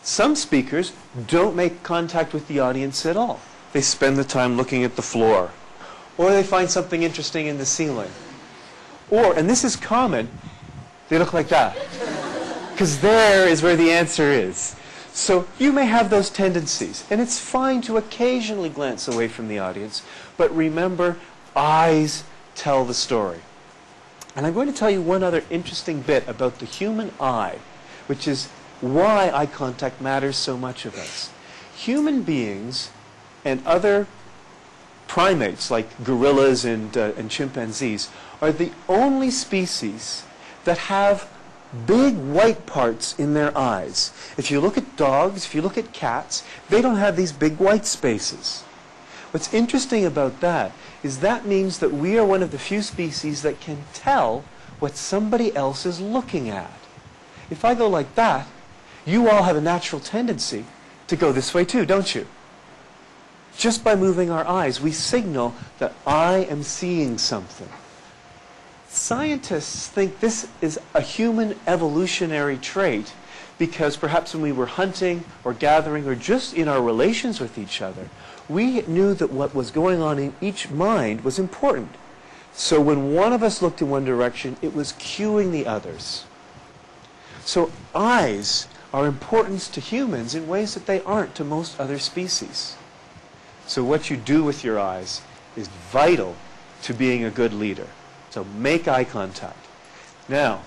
Some speakers don't make contact with the audience at all. They spend the time looking at the floor, or they find something interesting in the ceiling. Or, and this is common, they look like that, because there is where the answer is. So you may have those tendencies, and it's fine to occasionally glance away from the audience, but remember, eyes tell the story. And I'm going to tell you one other interesting bit about the human eye, which is why eye contact matters so much of us. Human beings and other primates like gorillas and chimpanzees are the only species that have big white parts in their eyes. If you look at dogs, if you look at cats, they don't have these big white spaces. What's interesting about that is that means that we are one of the few species that can tell what somebody else is looking at. If I go like that, you all have a natural tendency to go this way too, don't you? Just by moving our eyes, we signal that I am seeing something. Scientists think this is a human evolutionary trait because perhaps when we were hunting or gathering or just in our relations with each other, we knew that what was going on in each mind was important. So when one of us looked in one direction, it was cueing the others. So eyes are important to humans in ways that they aren't to most other species. So what you do with your eyes is vital to being a good leader. So make eye contact. Now,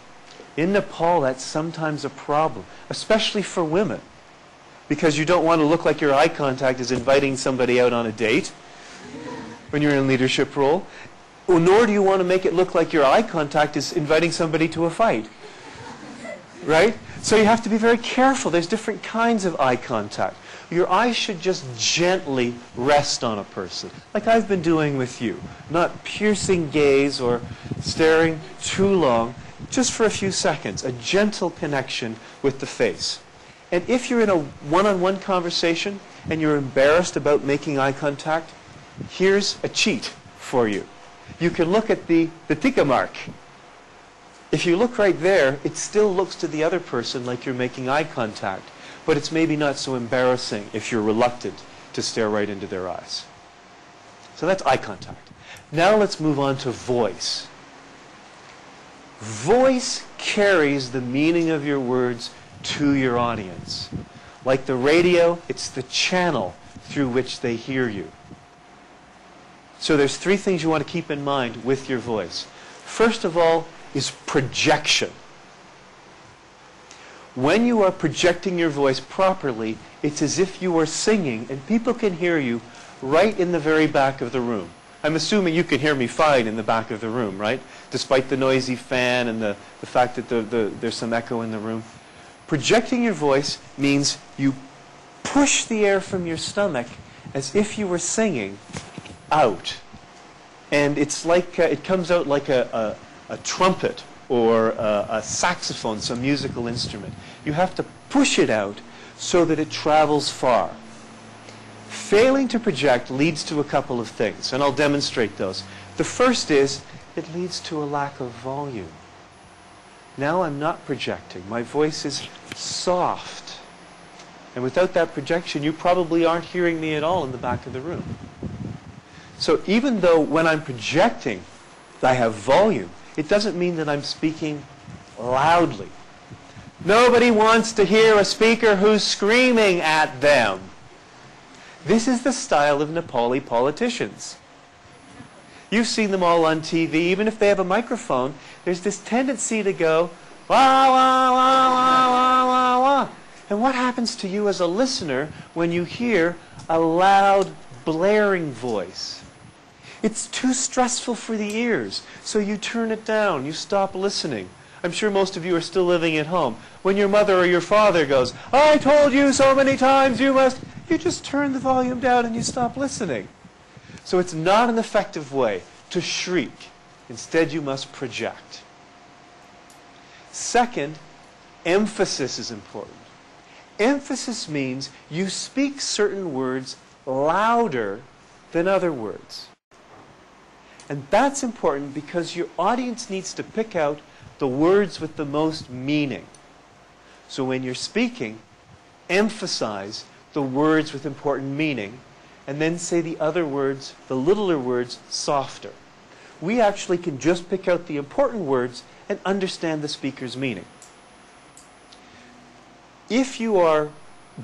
in Nepal, that's sometimes a problem, especially for women, because you don't want to look like your eye contact is inviting somebody out on a date when you're in a leadership role, nor do you want to make it look like your eye contact is inviting somebody to a fight. Right? So you have to be very careful. There's different kinds of eye contact. Your eyes should just gently rest on a person, like I've been doing with you. Not piercing gaze or staring too long, just for a few seconds. A gentle connection with the face. And if you're in a one-on-one conversation and you're embarrassed about making eye contact, here's a cheat for you. You can look at the tika mark. If you look right there, it still looks to the other person like you're making eye contact, but it's maybe not so embarrassing if you're reluctant to stare right into their eyes. So that's eye contact. Now let's move on to voice. Voice carries the meaning of your words to your audience. Like the radio, it's the channel through which they hear you. So there's three things you want to keep in mind with your voice. First of all, is projection. When you are projecting your voice properly, it's as if you are singing and people can hear you right in the very back of the room. I'm assuming you can hear me fine in the back of the room, right? Despite the noisy fan and the fact that there's some echo in the room. Projecting your voice means you push the air from your stomach as if you were singing out. And it's like, it comes out like a trumpet or a saxophone, some musical instrument. You have to push it out so that it travels far. Failing to project leads to a couple of things, and I'll demonstrate those. The first is, it leads to a lack of volume. Now I'm not projecting. My voice is soft. And without that projection, you probably aren't hearing me at all in the back of the room. So even though when I'm projecting, I have volume, it doesn't mean that I'm speaking loudly. Nobody wants to hear a speaker who's screaming at them. This is the style of Nepali politicians. You've seen them all on TV. Even if they have a microphone, there's this tendency to go, wah, wah, wah, wah, wah, wah, wah. And what happens to you as a listener when you hear a loud, blaring voice? It's too stressful for the ears, so you turn it down, you stop listening. I'm sure most of you are still living at home. When your mother or your father goes, I told you so many times you must, you just turn the volume down and you stop listening. So it's not an effective way to shriek. Instead, you must project. Second, emphasis is important. Emphasis means you speak certain words louder than other words. And that's important because your audience needs to pick out the words with the most meaning. So when you're speaking, emphasize the words with important meaning, and then say the other words, the littler words, softer. We actually can just pick out the important words and understand the speaker's meaning. If you are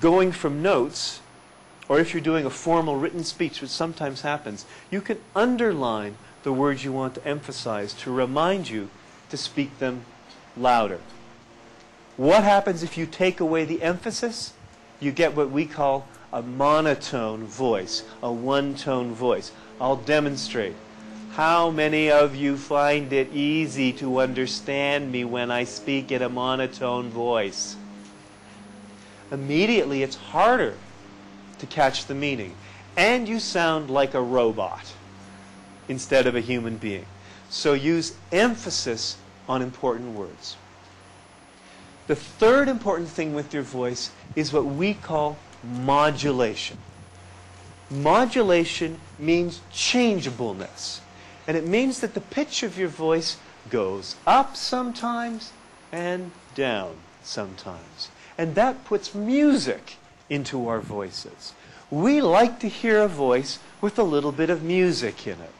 going from notes, or if you're doing a formal written speech, which sometimes happens, you can underline the words you want to emphasize to remind you to speak them louder. What happens if you take away the emphasis? You get what we call a monotone voice, a one-tone voice. I'll demonstrate. How many of you find it easy to understand me when I speak in a monotone voice? Immediately it's harder to catch the meaning. And you sound like a robot instead of a human being. So use emphasis on important words. The third important thing with your voice is what we call modulation. Modulation means changeableness. And it means that the pitch of your voice goes up sometimes and down sometimes. And that puts music into our voices. We like to hear a voice with a little bit of music in it.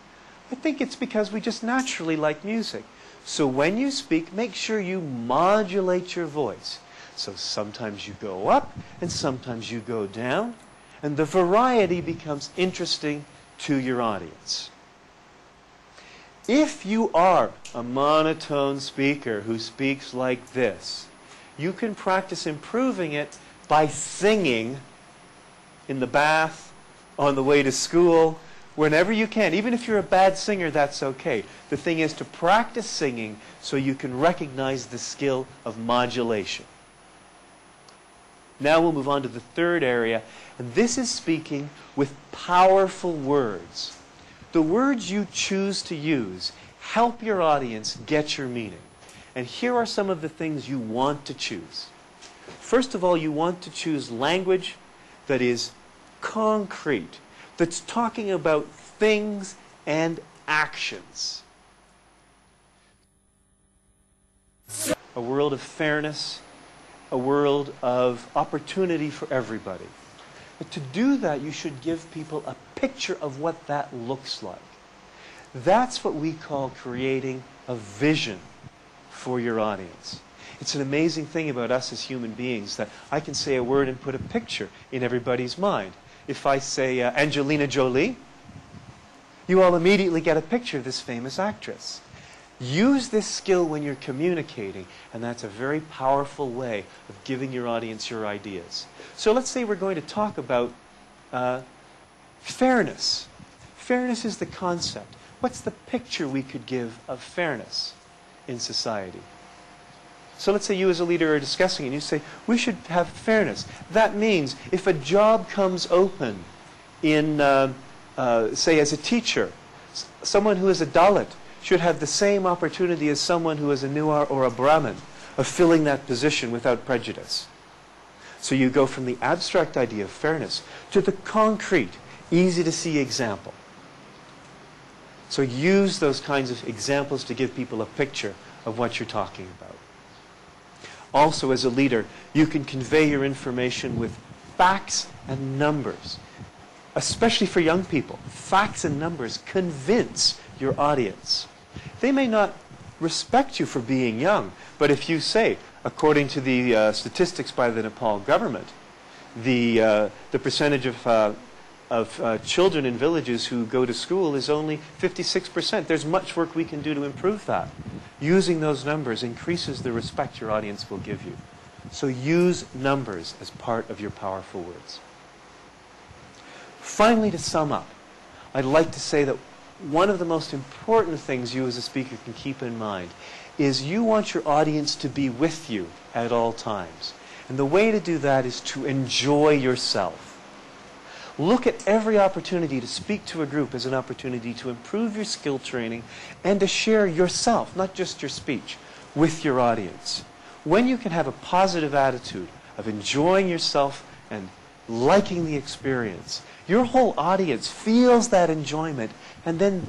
I think it's because we just naturally like music. So when you speak, make sure you modulate your voice. So sometimes you go up and sometimes you go down, and the variety becomes interesting to your audience. If you are a monotone speaker who speaks like this, you can practice improving it by singing in the bath, on the way to school, whenever you can. Even if you're a bad singer, that's okay. The thing is to practice singing so you can recognize the skill of modulation. Now we'll move on to the third area, and this is speaking with powerful words. The words you choose to use help your audience get your meaning. And here are some of the things you want to choose. First of all, you want to choose language that is concrete, that's talking about things and actions. A world of fairness, a world of opportunity for everybody. But to do that, you should give people a picture of what that looks like. That's what we call creating a vision for your audience. It's an amazing thing about us as human beings that I can say a word and put a picture in everybody's mind. If I say Angelina Jolie, you all immediately get a picture of this famous actress. Use this skill when you're communicating, and that's a very powerful way of giving your audience your ideas. So let's say we're going to talk about fairness. Fairness is the concept. What's the picture we could give of fairness in society? So let's say you as a leader are discussing and you say, we should have fairness. That means if a job comes open in, say as a teacher, someone who is a Dalit should have the same opportunity as someone who is a Newar or a Brahmin of filling that position without prejudice. So you go from the abstract idea of fairness to the concrete, easy to see example. So use those kinds of examples to give people a picture of what you're talking about. Also, as a leader, you can convey your information with facts and numbers. Especially for young people, facts and numbers convince your audience. They may not respect you for being young, but if you say, according to the statistics by the Nepal government, the percentage of children in villages who go to school is only 56%. There's much work we can do to improve that. Using those numbers increases the respect your audience will give you. So use numbers as part of your powerful words. Finally, to sum up, I'd like to say that one of the most important things you as a speaker can keep in mind is you want your audience to be with you at all times. And the way to do that is to enjoy yourself. Look at every opportunity to speak to a group as an opportunity to improve your skill training and to share yourself, not just your speech, with your audience. When you can have a positive attitude of enjoying yourself and liking the experience, your whole audience feels that enjoyment, and then